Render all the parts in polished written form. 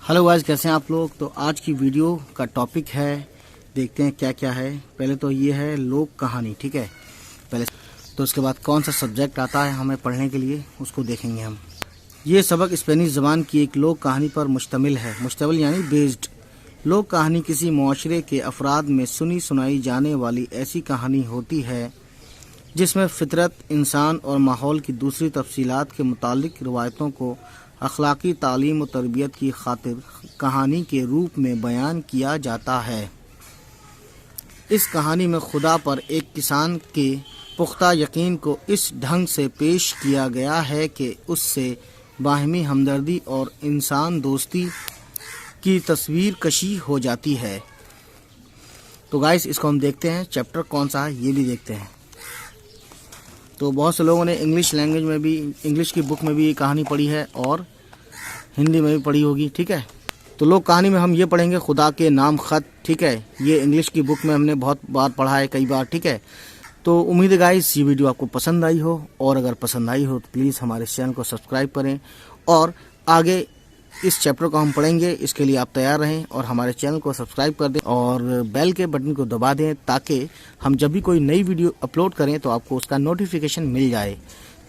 Hello guys, कैसे हैं आप लोग। तो आज की वीडियो का टॉपिक है, देखते हैं क्या क्या है। पहले तो ये है लोक कहानी, ठीक है। पहले तो उसके बाद कौन सा सब्जेक्ट आता है हमें पढ़ने के लिए, उसको देखेंगे हम। ये सबक स्पेनिश ज़बान की एक लोक कहानी पर मुश्तमिल है। मुश्तमिल यानी बेस्ड। लोक कहानी किसी मुआशरे के अफराद में सुनी सुनाई जाने वाली ऐसी कहानी होती है जिसमें फितरत, इंसान और माहौल की दूसरी तफसीलात के मुतालिक रिवायतों को अखलाकी तालीम और तरबियत की खातिर कहानी के रूप में बयान किया जाता है। इस कहानी में खुदा पर एक किसान के पुख्ता यकीन को इस ढंग से पेश किया गया है कि उससे बाहमी हमदर्दी और इंसान दोस्ती की तस्वीर कशी हो जाती है। तो गाइस, इसको हम देखते हैं। चैप्टर कौन सा है ये भी देखते हैं। तो बहुत से लोगों ने इंग्लिश लैंग्वेज में भी, इंग्लिश की बुक में भी ये कहानी पढ़ी है और हिंदी में भी पढ़ी होगी, ठीक है। तो लोक कहानी में हम ये पढ़ेंगे खुदा के नाम ख़त, ठीक है। ये इंग्लिश की बुक में हमने बहुत बार पढ़ा है, कई बार, ठीक है। तो उम्मीद है गाइस ये वीडियो आपको पसंद आई हो, और अगर पसंद आई हो तो प्लीज़ हमारे चैनल को सब्सक्राइब करें, और आगे इस चैप्टर को हम पढ़ेंगे, इसके लिए आप तैयार रहें और हमारे चैनल को सब्सक्राइब कर दें और बेल के बटन को दबा दें, ताकि हम जब भी कोई नई वीडियो अपलोड करें तो आपको उसका नोटिफिकेशन मिल जाए।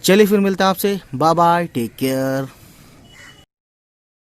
चलिए फिर मिलते हैं आपसे। Bye bye, take care.